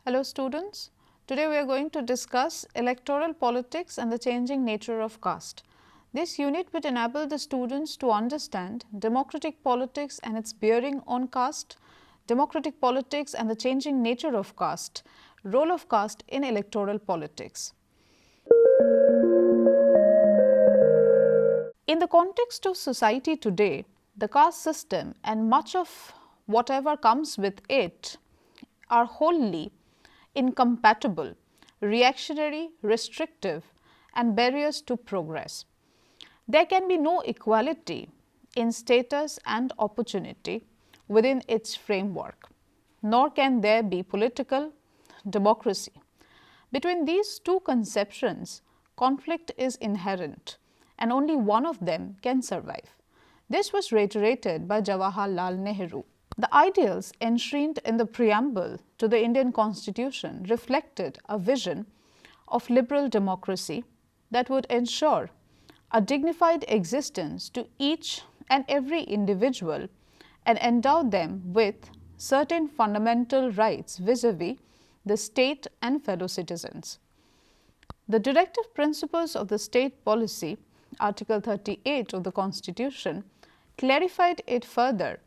Hello students, today we are going to discuss electoral politics and the changing nature of caste. This unit would enable the students to understand democratic politics and its bearing on caste, democratic politics and the changing nature of caste, role of caste in electoral politics. In the context of society today, the caste system and much of whatever comes with it are wholly incompatible, reactionary, restrictive and barriers to progress. There can be no equality in status and opportunity within its framework, nor can there be political democracy. Between these two conceptions, conflict is inherent and only one of them can survive. This was reiterated by Jawaharlal Nehru. The ideals enshrined in the preamble to the Indian Constitution reflected a vision of liberal democracy that would ensure a dignified existence to each and every individual and endow them with certain fundamental rights vis-a-vis the state and fellow citizens. The directive principles of the state policy, Article 38 of the Constitution, clarified it further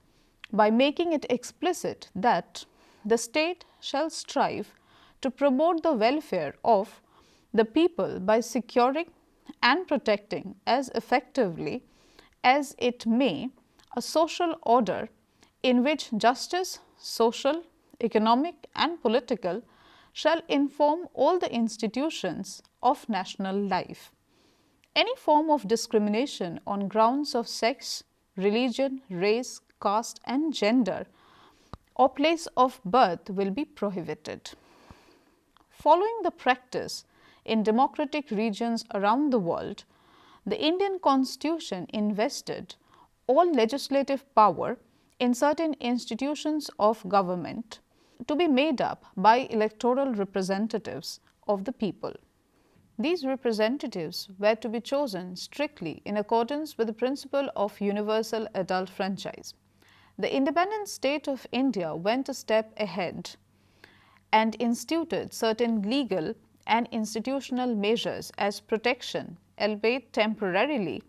by making it explicit that the state shall strive to promote the welfare of the people by securing and protecting as effectively as it may a social order in which justice, social, economic and political shall inform all the institutions of national life. Any form of discrimination on grounds of sex, religion, race, caste and gender or place of birth will be prohibited. Following the practice in democratic regions around the world, the Indian Constitution invested all legislative power in certain institutions of government to be made up by electoral representatives of the people. These representatives were to be chosen strictly in accordance with the principle of universal adult franchise. The independent state of India went a step ahead and instituted certain legal and institutional measures as protection, albeit temporarily,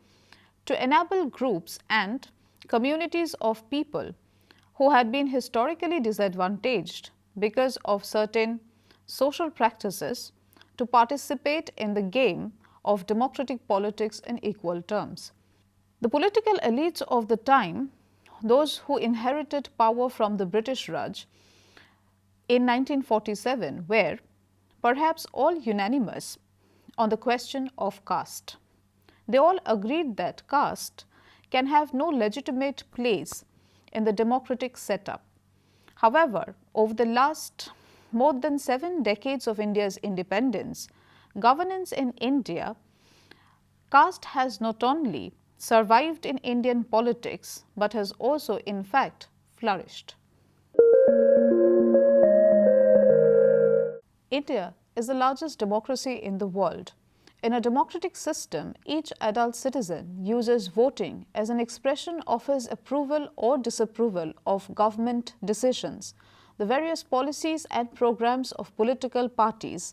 to enable groups and communities of people who had been historically disadvantaged because of certain social practices to participate in the game of democratic politics in equal terms. The political elites of the time, those who inherited power from the British Raj in 1947, were perhaps all unanimous on the question of caste. They all agreed that caste can have no legitimate place in the democratic setup. However, over the last more than 7 decades of India's independence, governance in India, caste has not only survived in Indian politics, but has also in fact flourished. India is the largest democracy in the world. In a democratic system, each adult citizen uses voting as an expression of his approval or disapproval of government decisions, the various policies and programs of political parties,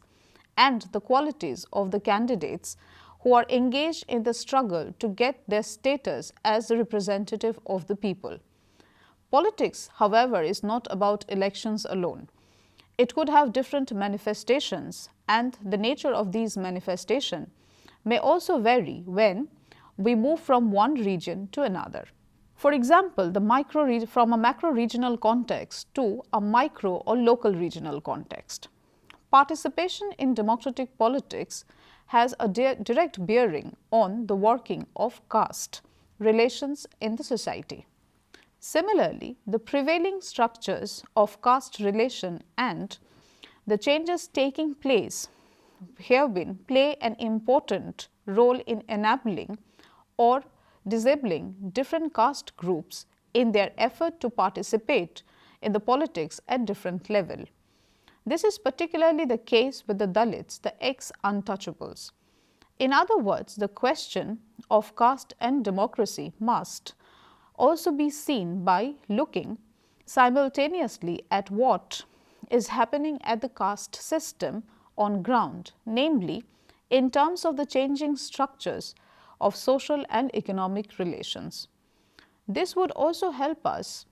and the qualities of the candidates who are engaged in the struggle to get their status as the representative of the people. Politics, however, is not about elections alone. It could have different manifestations, and the nature of these manifestations may also vary when we move from one region to another. For example, from a macro-regional context to a micro or local regional context. Participation in democratic politics has a direct bearing on the working of caste relations in the society. Similarly, the prevailing structures of caste relation and the changes taking place herein play an important role in enabling or disabling different caste groups in their effort to participate in the politics at different level. This is particularly the case with the Dalits, the ex-untouchables. In other words, the question of caste and democracy must also be seen by looking simultaneously at what is happening at the caste system on ground, namely in terms of the changing structures of social and economic relations. This would also help us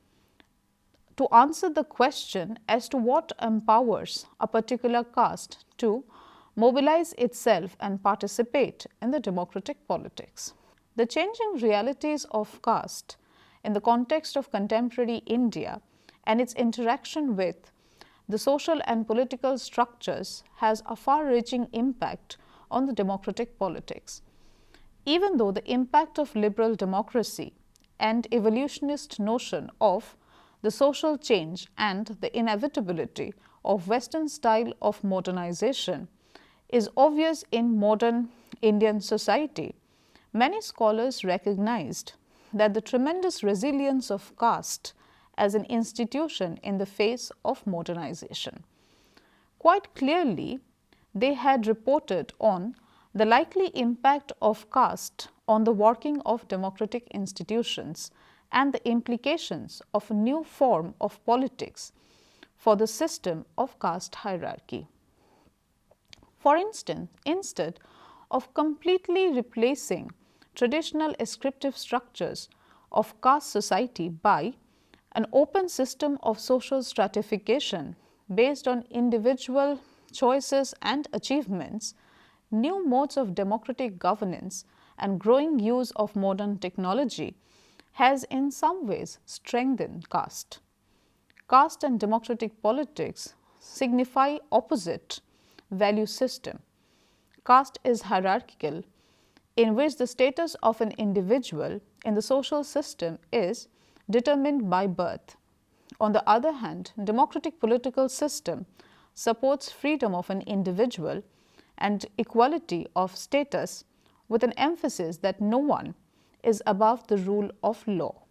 to answer the question as to what empowers a particular caste to mobilize itself and participate in the democratic politics. The changing realities of caste in the context of contemporary India and its interaction with the social and political structures has a far-reaching impact on the democratic politics. Even though the impact of liberal democracy and evolutionist notion of the social change and the inevitability of Western style of modernization is obvious in modern Indian society, many scholars recognized that the tremendous resilience of caste as an institution in the face of modernization. Quite clearly, they had reported on the likely impact of caste on the working of democratic institutions and the implications of a new form of politics for the system of caste hierarchy. For instance, instead of completely replacing traditional ascriptive structures of caste society by an open system of social stratification based on individual choices and achievements, new modes of democratic governance and growing use of modern technology has in some ways strengthened caste. Caste and democratic politics signify opposite value system. Caste is hierarchical, in which the status of an individual in the social system is determined by birth. On the other hand, democratic political system supports freedom of an individual and equality of status with an emphasis that no one is above the rule of law.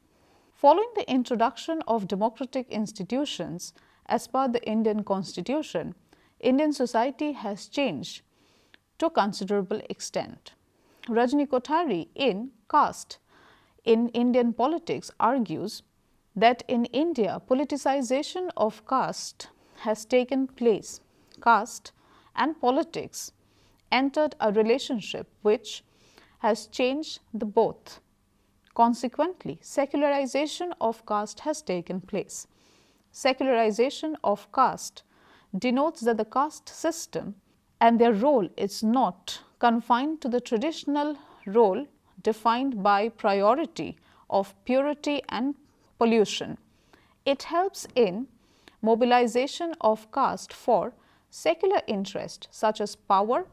Following the introduction of democratic institutions as per the Indian Constitution, Indian society has changed to a considerable extent. Rajni Kothari in Caste in Indian Politics argues that in India, politicization of caste has taken place. Caste and politics entered a relationship which has changed the both. Consequently, secularization of caste has taken place. Secularization of caste denotes that the caste system and their role is not confined to the traditional role defined by priority of purity and pollution. It helps in mobilization of caste for secular interest such as power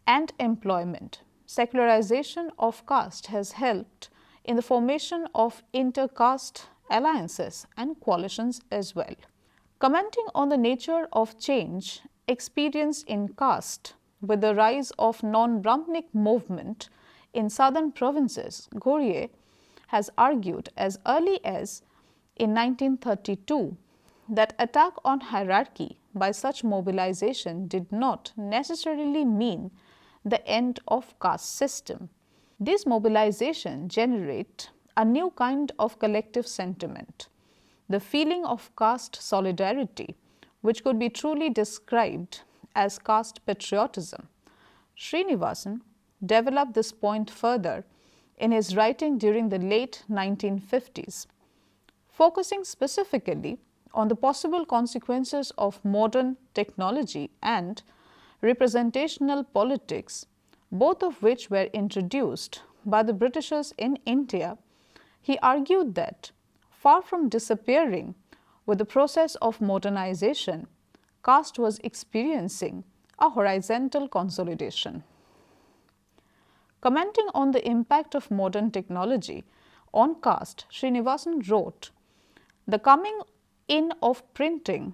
and employment. Secularization of caste has helped in the formation of inter-caste alliances and coalitions as well. Commenting on the nature of change experienced in caste with the rise of non-Brahmanic movement in southern provinces, Ghurye has argued as early as in 1932 that attack on hierarchy by such mobilization did not necessarily mean the end of caste system. These mobilization generate a new kind of collective sentiment, the feeling of caste solidarity, which could be truly described as caste patriotism. Srinivasan developed this point further in his writing during the late 1950s, focusing specifically on the possible consequences of modern technology and representational politics, both of which were introduced by the Britishers in India. He argued that far from disappearing with the process of modernization, caste was experiencing a horizontal consolidation. Commenting on the impact of modern technology on caste, Srinivasan wrote, "The coming in of printing,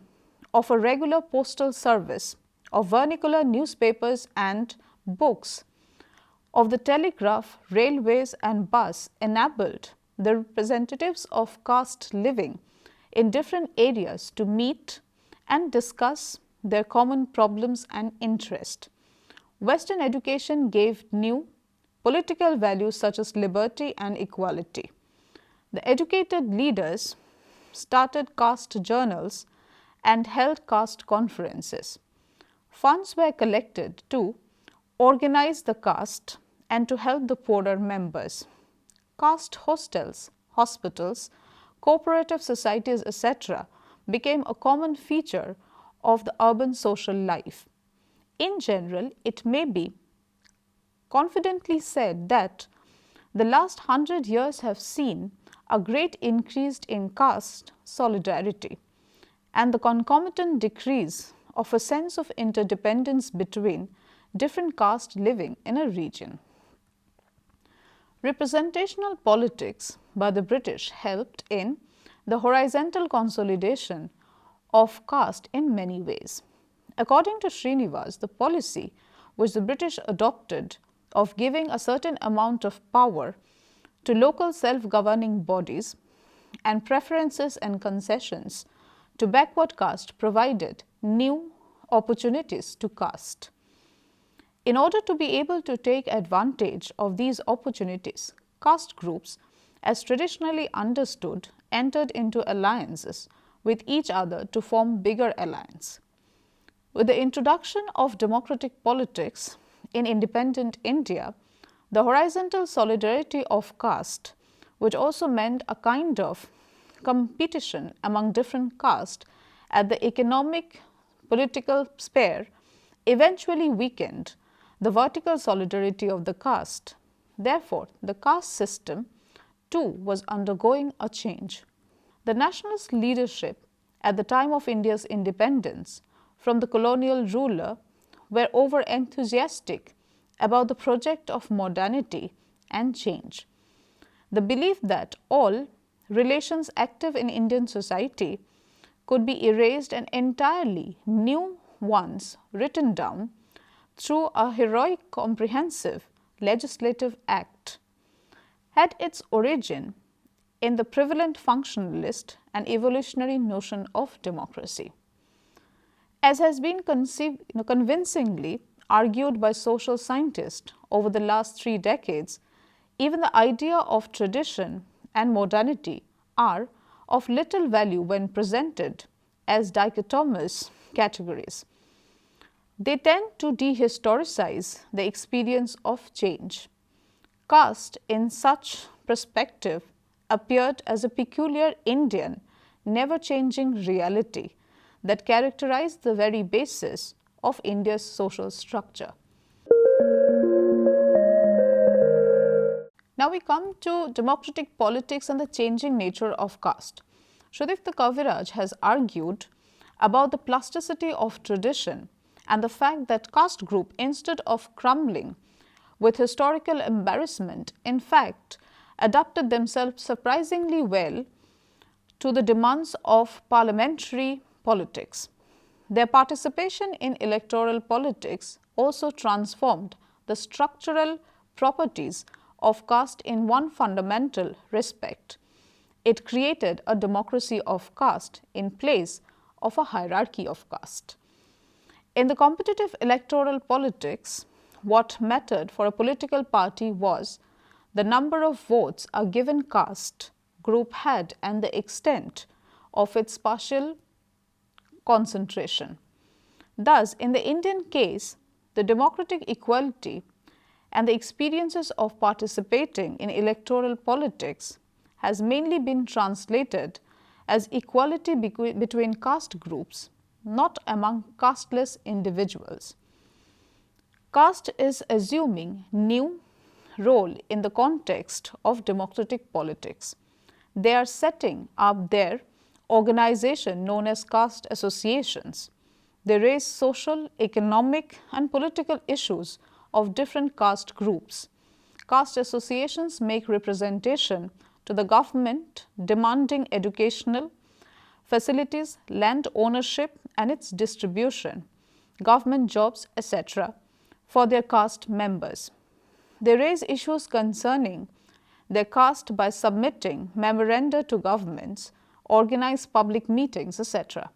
of a regular postal service, of vernacular newspapers and books, of the telegraph, railways and bus enabled the representatives of caste living in different areas to meet and discuss their common problems and interests. Western education gave new political values such as liberty and equality. The educated leaders started caste journals and held caste conferences. Funds were collected to organize the caste and to help the poorer members. Caste hostels, hospitals, cooperative societies, etc., became a common feature of the urban social life. In general, it may be confidently said that the last 100 years have seen a great increase in caste solidarity and the concomitant decrease of a sense of interdependence between different castes living in a region. Representational politics by the British helped in the horizontal consolidation of caste in many ways. According to Srinivas, the policy which the British adopted of giving a certain amount of power to local self-governing bodies and preferences and concessions to backward caste provided new opportunities to caste. In order to be able to take advantage of these opportunities, caste groups, as traditionally understood, entered into alliances with each other to form bigger alliances. With the introduction of democratic politics in independent India, the horizontal solidarity of caste, which also meant a kind of competition among different castes at the economic political sphere, eventually weakened the vertical solidarity of the caste. Therefore, the caste system too was undergoing a change. The nationalist leadership at the time of India's independence from the colonial ruler were over enthusiastic about the project of modernity and change. The belief that all relations active in Indian society could be erased and entirely new ones written down through a heroic comprehensive legislative act had its origin in the prevalent functionalist and evolutionary notion of democracy. As has been convincingly argued by social scientists over the last 3 decades, even the idea of tradition and modernity are of little value when presented as dichotomous categories. They tend to dehistoricize the experience of change. Caste, in such perspective, appeared as a peculiar Indian, never-changing reality that characterized the very basis of India's social structure. Now we come to democratic politics and the changing nature of caste. Sudipta Kaviraj has argued about the plasticity of tradition and the fact that caste group, instead of crumbling with historical embarrassment, in fact adapted themselves surprisingly well to the demands of parliamentary politics. Their participation in electoral politics also transformed the structural properties of caste in one fundamental respect. It created a democracy of caste in place of a hierarchy of caste. In the competitive electoral politics, what mattered for a political party was the number of votes a given caste group had and the extent of its partial concentration. Thus, in the Indian case, the democratic equality and the experiences of participating in electoral politics has mainly been translated as equality between caste groups, not among casteless individuals. Caste is assuming new role in the context of democratic politics. They are setting up their organization known as caste associations. They raise social, economic and political issues of different caste groups. Caste associations make representation to the government demanding educational facilities, land ownership and its distribution, government jobs, etc. for their caste members. They raise issues concerning their caste by submitting memoranda to governments, organize public meetings, etc.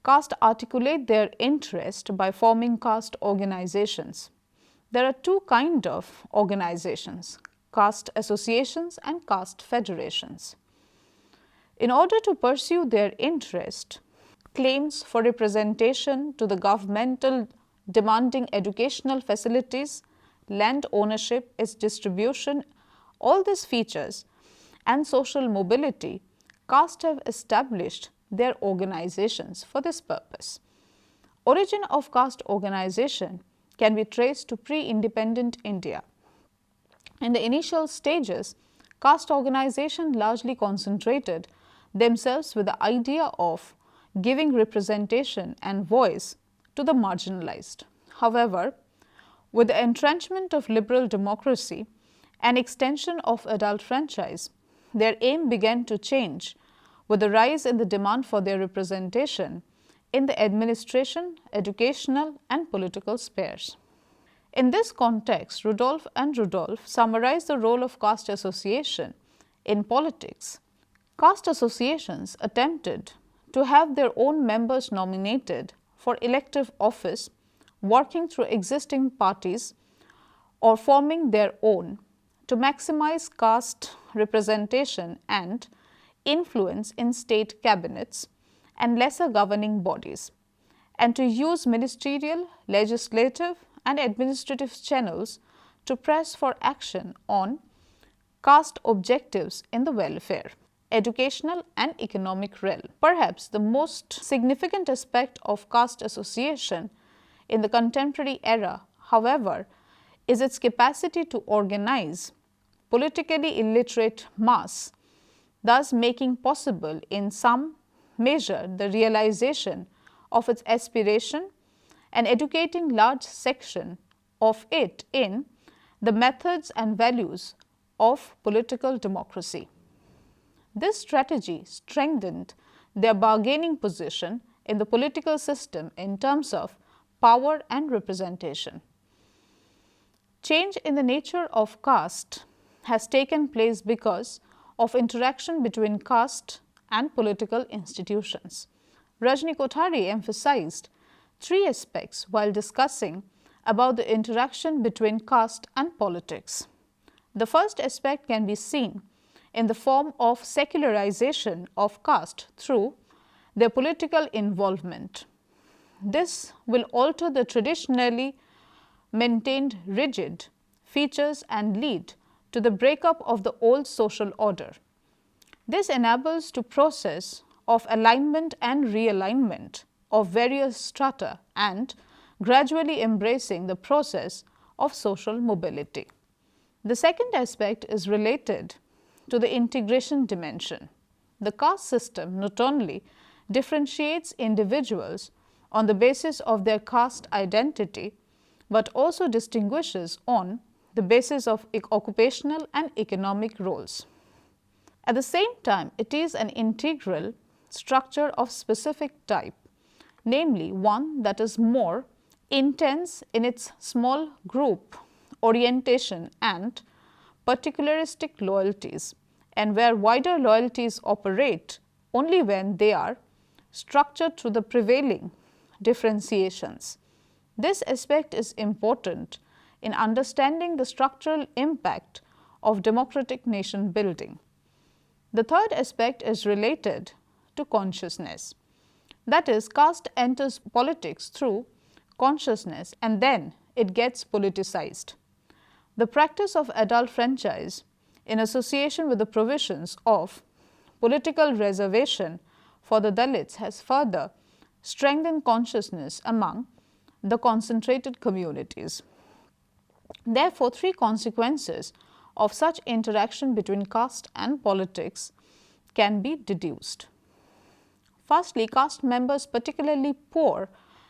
Caste articulate their interest by forming caste organizations. There are two kinds of organizations, caste associations and caste federations. In order to pursue their interest, claims for representation to the governmental demanding educational facilities, land ownership, its distribution, all these features and social mobility, caste have established their organizations for this purpose. Origin of caste organization can be traced to pre-independent India. In the initial stages, caste organization largely concentrated themselves with the idea of giving representation and voice to the marginalized. However, with the entrenchment of liberal democracy and extension of adult franchise, their aim began to change with the rise in the demand for their representation in the administration, educational and political spheres. In this context, Rudolph and Rudolph summarized the role of caste association in politics. Caste associations attempted to have their own members nominated for elective office, working through existing parties or forming their own to maximize caste representation and influence in state cabinets and lesser governing bodies, and to use ministerial, legislative and administrative channels to press for action on caste objectives in the welfare, educational and economic realm. Perhaps the most significant aspect of caste association in the contemporary era, however, is its capacity to organize politically illiterate mass, thus making possible in some measure the realization of its aspiration and educating large section of it in the methods and values of political democracy. This strategy strengthened their bargaining position in the political system in terms of power and representation. Change in the nature of caste has taken place because of interaction between caste and political institutions. Rajni Kothari emphasized three aspects while discussing about the interaction between caste and politics. The first aspect can be seen in the form of secularization of caste through their political involvement. This will alter the traditionally maintained rigid features and lead to the breakup of the old social order. This enables to process of alignment and realignment of various strata and gradually embracing the process of social mobility. The second aspect is related to the integration dimension. The caste system not only differentiates individuals on the basis of their caste identity, but also distinguishes on the basis of occupational and economic roles. At the same time, it is an integral structure of specific type, namely one that is more intense in its small group orientation and particularistic loyalties, and where wider loyalties operate only when they are structured through the prevailing differentiations. This aspect is important in understanding the structural impact of democratic nation building. The third aspect is related to consciousness. That is, caste enters politics through consciousness and then it gets politicized. The practice of adult franchise in association with the provisions of political reservation for the Dalits has further strengthened consciousness among the concentrated communities. Therefore, three consequences of such interaction between caste and politics can be deduced. Firstly, caste members, particularly poor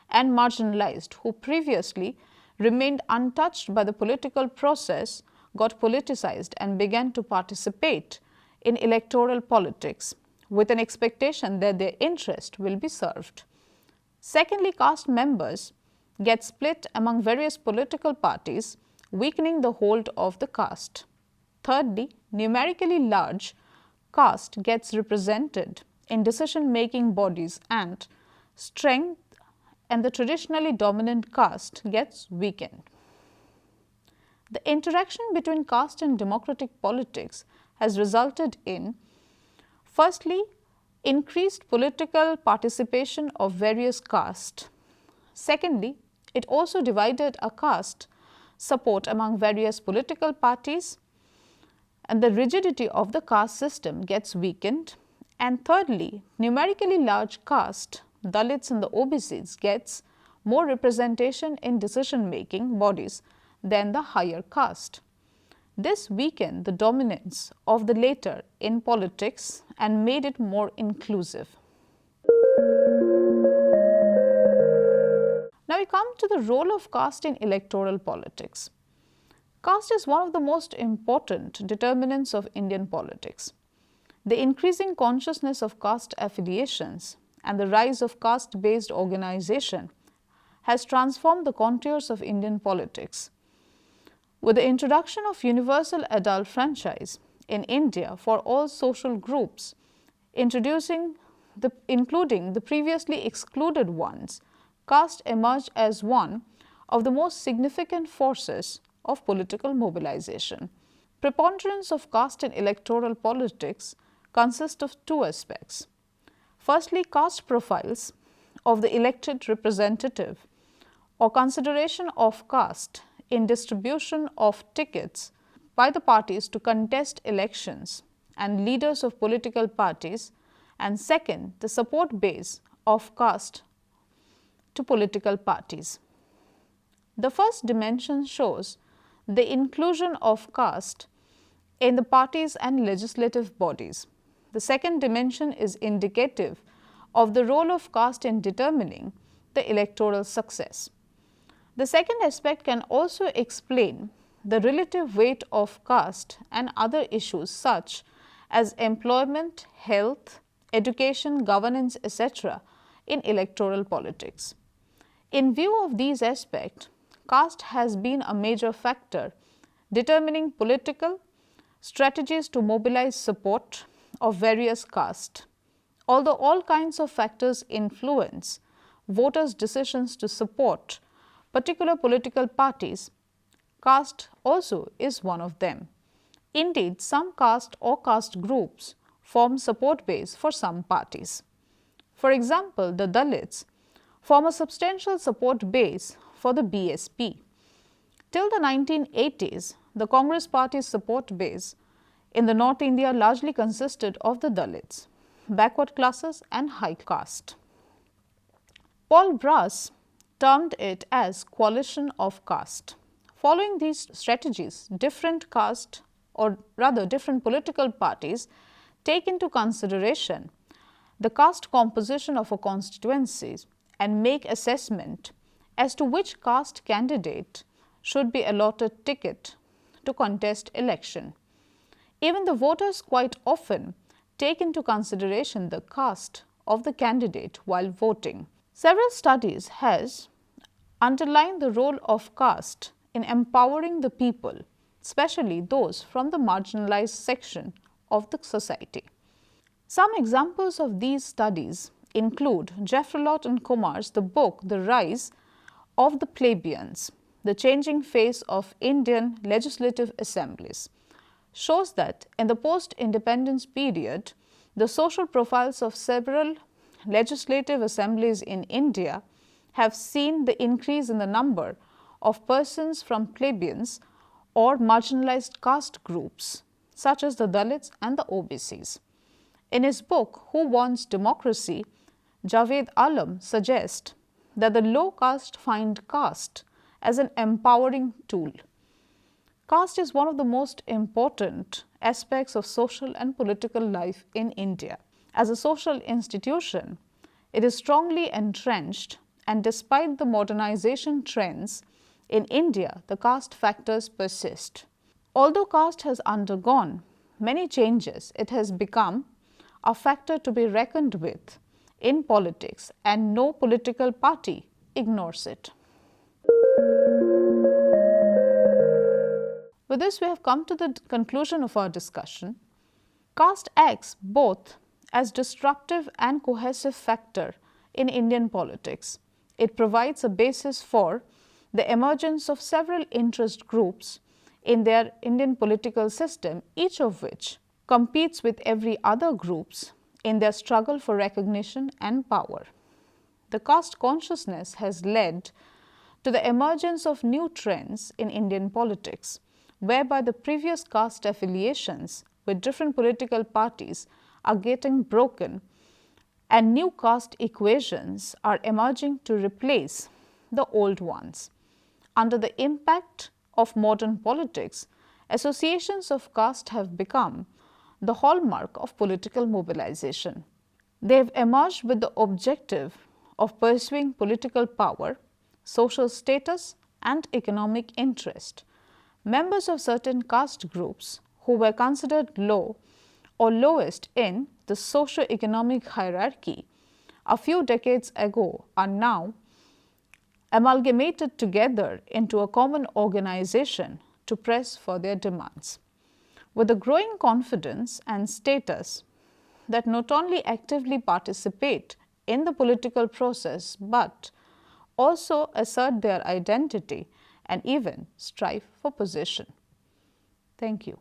and marginalized, who previously remained untouched by the political process, got politicized and began to participate in electoral politics with an expectation that their interest will be served. Secondly, caste members get split among various political parties, weakening the hold of the caste. Thirdly, numerically large caste gets represented in decision-making bodies and strength and the traditionally dominant caste gets weakened. The interaction between caste and democratic politics has resulted in, firstly, increased political participation of various castes. Secondly, it also divided a caste support among various political parties, and the rigidity of the caste system gets weakened. And thirdly, numerically large caste, Dalits and the OBCs, gets more representation in decision making bodies than the higher caste. This weakened the dominance of the latter in politics and made it more inclusive. Now we come to the role of caste in electoral politics. Caste is one of the most important determinants of Indian politics. The increasing consciousness of caste affiliations and the rise of caste-based organization has transformed the contours of Indian politics. With the introduction of universal adult franchise in India for all social groups, including the previously excluded ones, caste emerged as one of the most significant forces of political mobilization. Preponderance of caste in electoral politics consists of two aspects. Firstly, caste profiles of the elected representative or consideration of caste in distribution of tickets by the parties to contest elections and leaders of political parties, and second, the support base of caste to political parties. The first dimension shows the inclusion of caste in the parties and legislative bodies. The second dimension is indicative of the role of caste in determining the electoral success. The second aspect can also explain the relative weight of caste and other issues such as employment, health, education, governance, etc. in electoral politics. In view of these aspects, caste has been a major factor determining political strategies to mobilize support of various castes. Although all kinds of factors influence voters' decisions to support particular political parties, caste also is one of them. Indeed, some caste or caste groups form support base for some parties. For example, the Dalits form a substantial support base for the BSP. Till the 1980s, the Congress Party's support base in the North India largely consisted of the Dalits, backward classes and high caste. Paul Brass termed it as coalition of caste. Following these strategies, different caste or rather different political parties take into consideration the caste composition of a constituency and make assessment as to which caste candidate should be allotted ticket to contest election. Even the voters quite often take into consideration the caste of the candidate while voting. Several studies has underlined the role of caste in empowering the people, especially those from the marginalized section of the society. Some examples of these studies include Jeffrelot and Kumar's the book The Rise of the Plebeians, The Changing Face of Indian Legislative Assemblies, shows that in the post-independence period, the social profiles of several legislative assemblies in India have seen the increase in the number of persons from plebeians or marginalized caste groups such as the Dalits and the OBCs. In his book Who Wants Democracy, Javed Alam suggests that the low caste find caste as an empowering tool. Caste is one of the most important aspects of social and political life in India. As a social institution, it is strongly entrenched, and despite the modernization trends in India, the caste factors persist. Although caste has undergone many changes, it has become a factor to be reckoned with in politics, and no political party ignores it. With this, we have come to the conclusion of our discussion. Caste acts both as disruptive and cohesive factor in Indian politics. It provides a basis for the emergence of several interest groups in their Indian political system, each of which competes with every other groups in their struggle for recognition and power. The caste consciousness has led to the emergence of new trends in Indian politics, whereby the previous caste affiliations with different political parties are getting broken and new caste equations are emerging to replace the old ones. Under the impact of modern politics, associations of caste have become the hallmark of political mobilization. They have emerged with the objective of pursuing political power, social status, and economic interest. Members of certain caste groups who were considered low or lowest in the socio-economic hierarchy a few decades ago are now amalgamated together into a common organization to press for their demands. With a growing confidence and status that not only actively participate in the political process, but also assert their identity and even strive for position. Thank you.